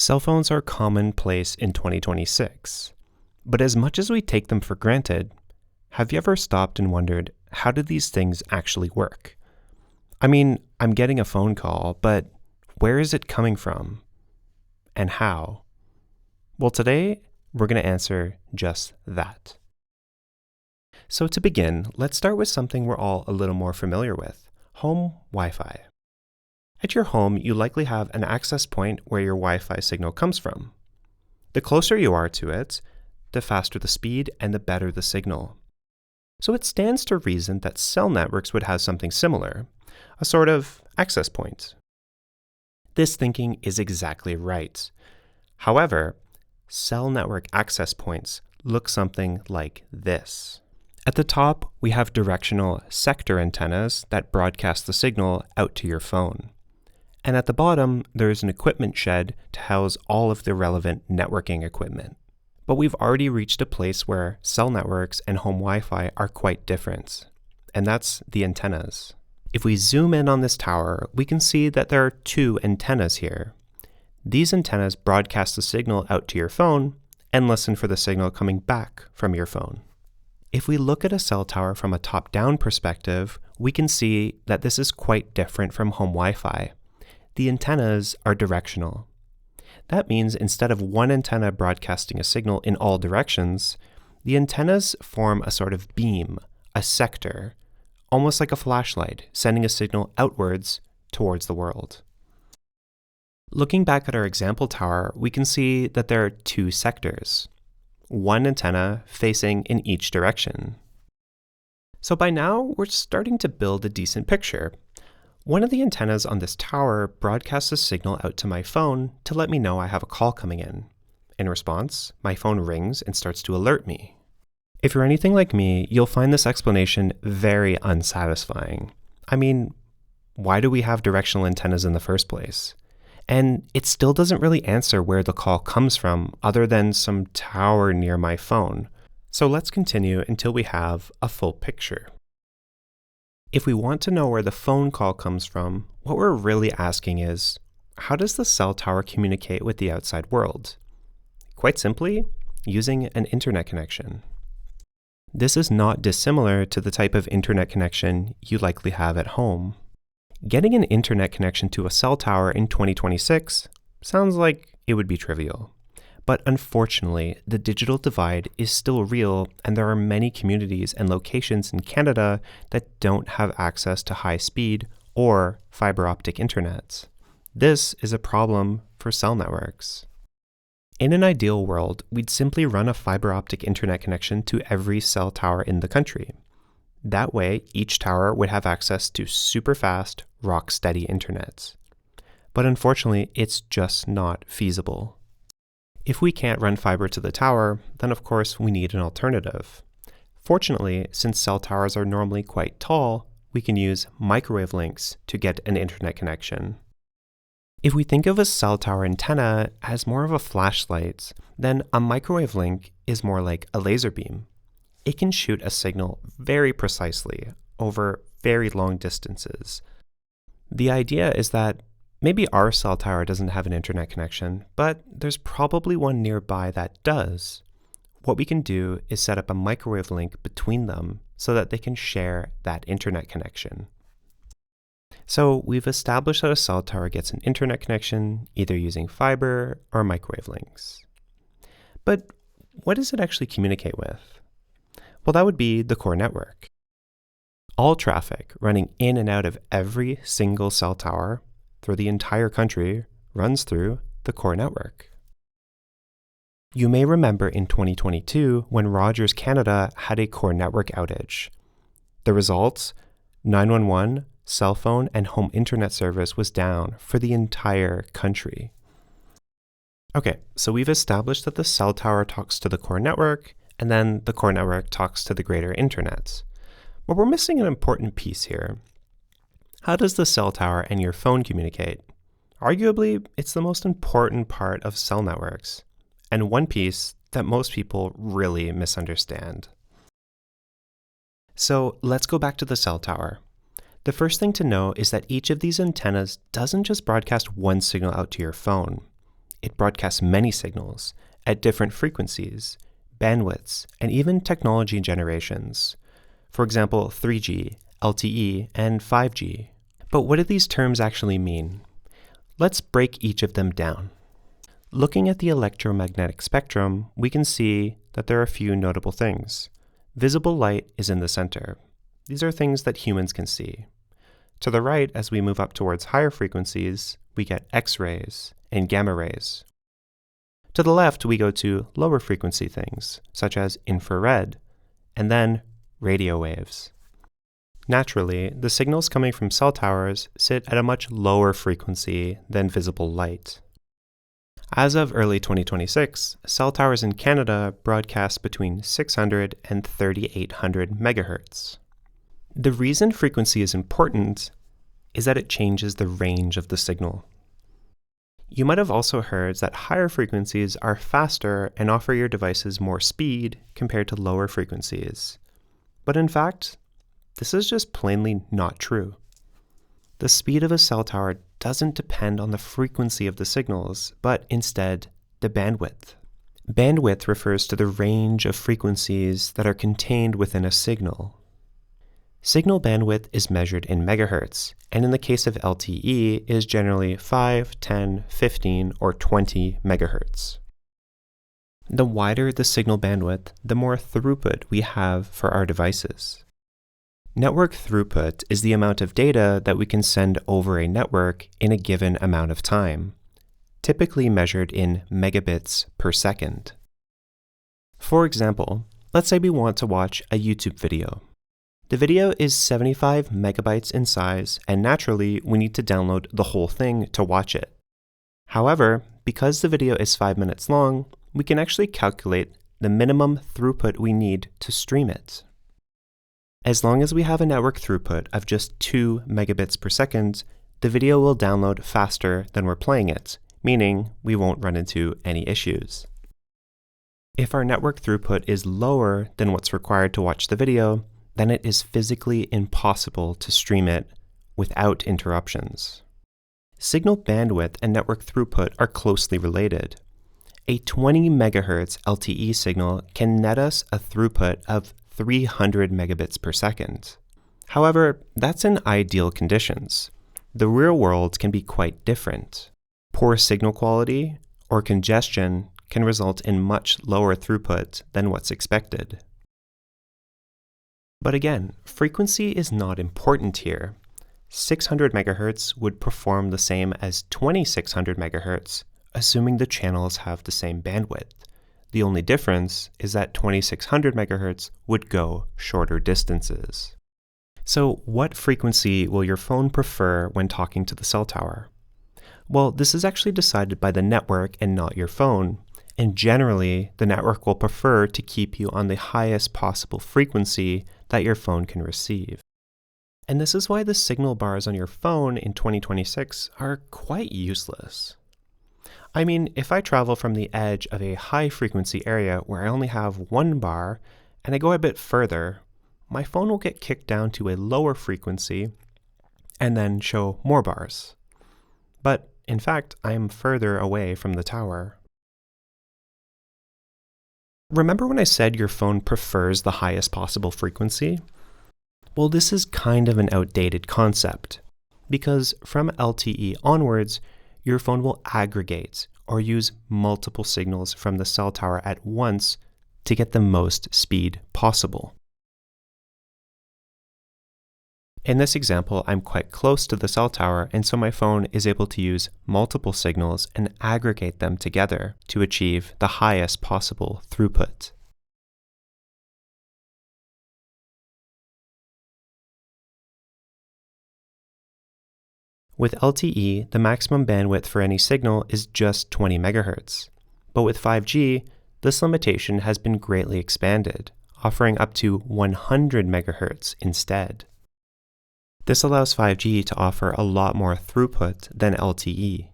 Cell phones are commonplace in 2026, but as much as we take them for granted, have you ever stopped and wondered, how do these things actually work? I mean, I'm getting a phone call, but where is it coming from? And how? Well, today, we're going to answer just that. So to begin, let's start with something we're all a little more familiar with: home Wi-Fi. At your home, you likely have an access point where your Wi-Fi signal comes from. The closer you are to it, the faster the speed and the better the signal. So it stands to reason that cell networks would have something similar, a sort of access point. This thinking is exactly right. However, cell network access points look something like this. At the top, we have directional sector antennas that broadcast the signal out to your phone. And at the bottom, there is an equipment shed to house all of the relevant networking equipment. But we've already reached a place where cell networks and home Wi-Fi are quite different, and that's the antennas. If we zoom in on this tower, we can see that there are two antennas here. These antennas broadcast the signal out to your phone and listen for the signal coming back from your phone. If we look at a cell tower from a top-down perspective, we can see that this is quite different from home Wi-Fi. The antennas are directional. That means instead of one antenna broadcasting a signal in all directions, the antennas form a sort of beam, a sector, almost like a flashlight, sending a signal outwards towards the world. Looking back at our example tower, we can see that there are two sectors, one antenna facing in each direction. So by now, we're starting to build a decent picture. One of the antennas on this tower broadcasts a signal out to my phone to let me know I have a call coming in. In response, my phone rings and starts to alert me. If you're anything like me, you'll find this explanation very unsatisfying. I mean, why do we have directional antennas in the first place? And it still doesn't really answer where the call comes from other than some tower near my phone. So let's continue until we have a full picture. If we want to know where the phone call comes from, what we're really asking is, how does the cell tower communicate with the outside world? Quite simply, using an internet connection. This is not dissimilar to the type of internet connection you likely have at home. Getting an internet connection to a cell tower in 2026 sounds like it would be trivial. But unfortunately, the digital divide is still real, and there are many communities and locations in Canada that don't have access to high-speed or fiber optic internet. This is a problem for cell networks. In an ideal world, we'd simply run a fiber optic internet connection to every cell tower in the country. That way, each tower would have access to super fast, rock-steady internet. But unfortunately, it's just not feasible. If we can't run fiber to the tower, then of course we need an alternative. Fortunately, since cell towers are normally quite tall, we can use microwave links to get an internet connection. If we think of a cell tower antenna as more of a flashlight, then a microwave link is more like a laser beam. It can shoot a signal very precisely over very long distances. The idea is that maybe our cell tower doesn't have an internet connection, but there's probably one nearby that does. What we can do is set up a microwave link between them so that they can share that internet connection. So we've established that a cell tower gets an internet connection either using fiber or microwave links. But what does it actually communicate with? Well, that would be the core network. All traffic running in and out of every single cell tower through the entire country runs through the core network. You may remember in 2022 when Rogers Canada had a core network outage. The results, 911, cell phone, and home internet service was down for the entire country. Okay, so we've established that the cell tower talks to the core network, and then the core network talks to the greater internet. But we're missing an important piece here. How does the cell tower and your phone communicate? Arguably, it's the most important part of cell networks, and one piece that most people really misunderstand. So let's go back to the cell tower. The first thing to know is that each of these antennas doesn't just broadcast one signal out to your phone. it broadcasts many signals at different frequencies, bandwidths, and even technology generations. For example, 3G, LTE, and 5G. But what do these terms actually mean? Let's break each of them down. Looking at the electromagnetic spectrum, we can see that there are a few notable things. Visible light is in the center. These are things that humans can see. To the right, as we move up towards higher frequencies, we get X-rays and gamma rays. To the left, we go to lower frequency things, such as infrared, and then radio waves. Naturally, the signals coming from cell towers sit at a much lower frequency than visible light. As of early 2026, cell towers in Canada broadcast between 600 and 3,800 megahertz. The reason frequency is important is that it changes the range of the signal. You might have also heard that higher frequencies are faster and offer your devices more speed compared to lower frequencies. But in fact, this is just plainly not true. The speed of a cell tower doesn't depend on the frequency of the signals, but instead the bandwidth. Bandwidth refers to the range of frequencies that are contained within a signal. Signal bandwidth is measured in megahertz, and in the case of LTE is generally 5, 10, 15, or 20 megahertz. The wider the signal bandwidth, the more throughput we have for our devices. Network throughput is the amount of data that we can send over a network in a given amount of time, typically measured in megabits per second. For example, let's say we want to watch a YouTube video. The video is 75 megabytes in size, and naturally, we need to download the whole thing to watch it. However, because the video is 5 minutes long, we can actually calculate the minimum throughput we need to stream it. As long as we have a network throughput of just 2 megabits per second, the video will download faster than we're playing it, meaning we won't run into any issues. If our network throughput is lower than what's required to watch the video, then it is physically impossible to stream it without interruptions. Signal bandwidth and network throughput are closely related. A 20 megahertz LTE signal can net us a throughput of 300 megabits per second. However, that's in ideal conditions. The real world can be quite different. Poor signal quality or congestion can result in much lower throughput than what's expected. But again, frequency is not important here. 600 megahertz would perform the same as 2600 megahertz, assuming the channels have the same bandwidth. The only difference is that 2600 megahertz would go shorter distances. So what frequency will your phone prefer when talking to the cell tower? Well, this is actually decided by the network and not your phone, and generally the network will prefer to keep you on the highest possible frequency that your phone can receive. And this is why the signal bars on your phone in 2026 are quite useless. I mean, if I travel from the edge of a high-frequency area where I only have one bar, and I go a bit further, my phone will get kicked down to a lower frequency and then show more bars. But, in fact, I am further away from the tower. Remember when I said your phone prefers the highest possible frequency? Well, this is kind of an outdated concept, because from LTE onwards, your phone will aggregate or use multiple signals from the cell tower at once to get the most speed possible. In this example, I'm quite close to the cell tower, and so my phone is able to use multiple signals and aggregate them together to achieve the highest possible throughput. With LTE, the maximum bandwidth for any signal is just 20 megahertz. But with 5G, this limitation has been greatly expanded, offering up to 100 megahertz instead. This allows 5G to offer a lot more throughput than LTE.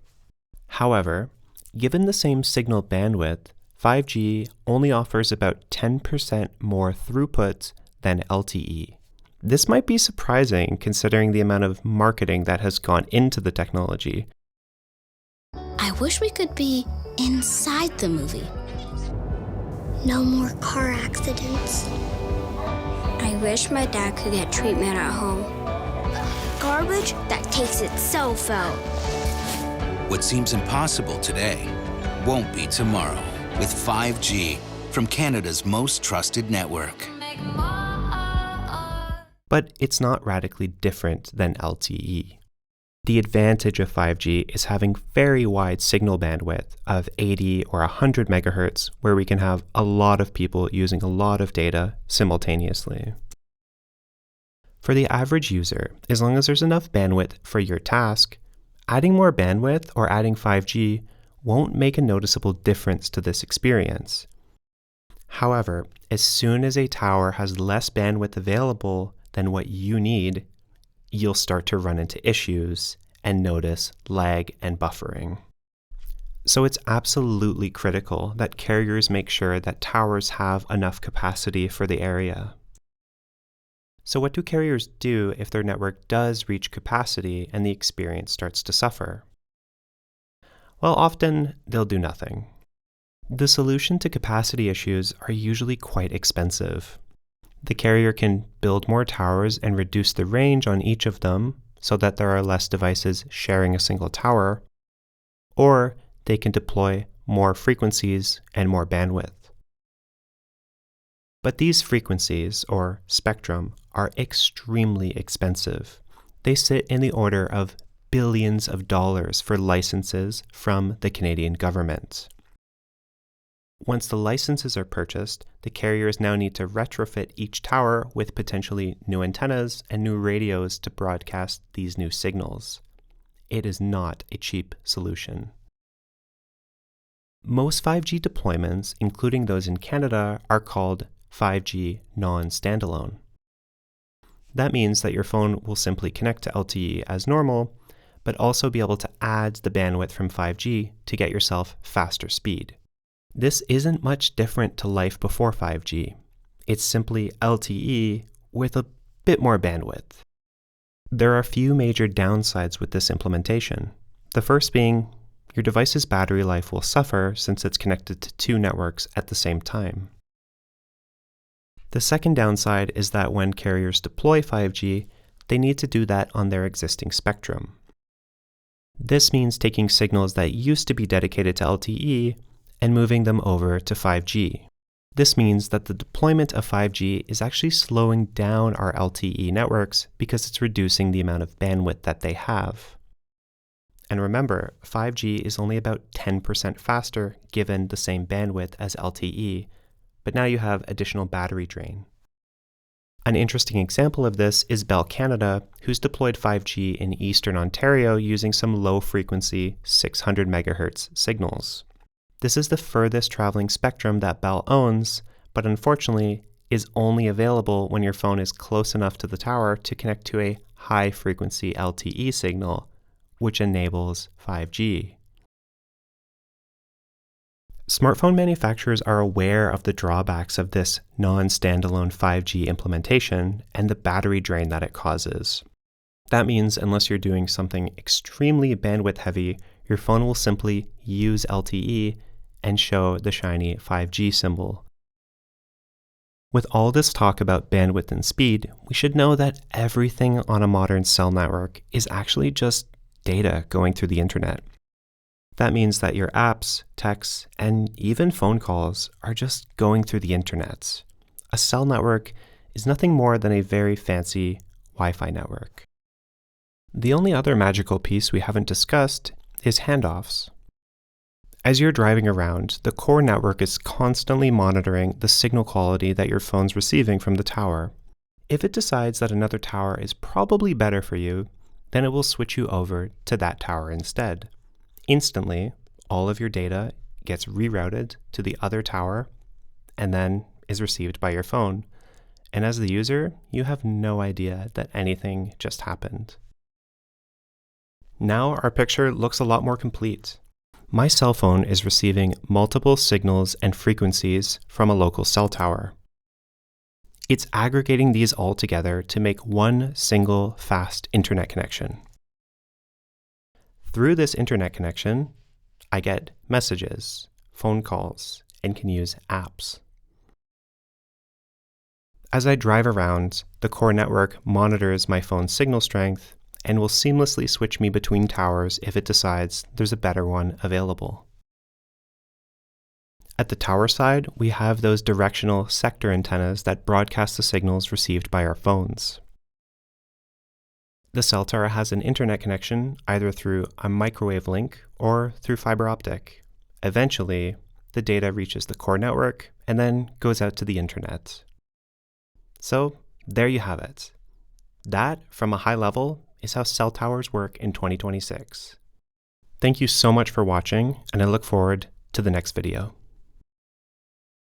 However, given the same signal bandwidth, 5G only offers about 10% more throughput than LTE. This might be surprising considering the amount of marketing that has gone into the technology. I wish we could be inside the movie. No more car accidents. I wish my dad could get treatment at home. Garbage that takes itself out. What seems impossible today won't be tomorrow with 5G from Canada's most trusted network. But it's not radically different than LTE. The advantage of 5G is having very wide signal bandwidth of 80 or 100 megahertz, where we can have a lot of people using a lot of data simultaneously. For the average user, as long as there's enough bandwidth for your task, adding more bandwidth or adding 5G won't make a noticeable difference to this experience. However, as soon as a tower has less bandwidth available than what you need, you'll start to run into issues and notice lag and buffering. So it's absolutely critical that carriers make sure that towers have enough capacity for the area. So what do carriers do if their network does reach capacity and the experience starts to suffer? Well, often they'll do nothing. The solution to capacity issues are usually quite expensive. The carrier can build more towers and reduce the range on each of them so that there are less devices sharing a single tower, or they can deploy more frequencies and more bandwidth. But these frequencies, or spectrum, are extremely expensive. They sit in the order of billions of dollars for licenses from the Canadian government. Once the licenses are purchased, the carriers now need to retrofit each tower with potentially new antennas and new radios to broadcast these new signals. It is not a cheap solution. Most 5G deployments, including those in Canada, are called 5G non-standalone. That means that your phone will simply connect to LTE as normal, but also be able to add the bandwidth from 5G to get yourself faster speed. This isn't much different to life before 5G. It's simply LTE with a bit more bandwidth. There are a few major downsides with this implementation. The first being, your device's battery life will suffer since it's connected to two networks at the same time. The second downside is that when carriers deploy 5G, they need to do that on their existing spectrum. This means taking signals that used to be dedicated to LTE and moving them over to 5G. This means that the deployment of 5G is actually slowing down our LTE networks because it's reducing the amount of bandwidth that they have. And remember, 5G is only about 10% faster given the same bandwidth as LTE, but now you have additional battery drain. An interesting example of this is Bell Canada, who's deployed 5G in Eastern Ontario using some low-frequency 600 MHz signals. This is the furthest traveling spectrum that Bell owns, but unfortunately is only available when your phone is close enough to the tower to connect to a high-frequency LTE signal, which enables 5G. Smartphone manufacturers are aware of the drawbacks of this non-standalone 5G implementation and the battery drain that it causes. That means unless you're doing something extremely bandwidth heavy, your phone will simply use LTE and show the shiny 5G symbol. With all this talk about bandwidth and speed, we should know that everything on a modern cell network is actually just data going through the internet. That means that your apps, texts, and even phone calls are just going through the internet. A cell network is nothing more than a very fancy Wi-Fi network. The only other magical piece we haven't discussed is handoffs. As you're driving around, the core network is constantly monitoring the signal quality that your phone's receiving from the tower. If it decides that another tower is probably better for you, then it will switch you over to that tower instead. Instantly, all of your data gets rerouted to the other tower and then is received by your phone. And as the user, you have no idea that anything just happened. Now our picture looks a lot more complete. My cell phone is receiving multiple signals and frequencies from a local cell tower. It's aggregating these all together to make one single fast internet connection. Through this internet connection, I get messages, phone calls, and can use apps. As I drive around, the core network monitors my phone's signal strength and will seamlessly switch me between towers if it decides there's a better one available. At the tower side, we have those directional sector antennas that broadcast the signals received by our phones. The cell tower has an internet connection either through a microwave link or through fiber optic. Eventually, the data reaches the core network and then goes out to the internet. So there you have it. That, from a high level, is how cell towers work in 2026. Thank you so much for watching, and I look forward to the next video.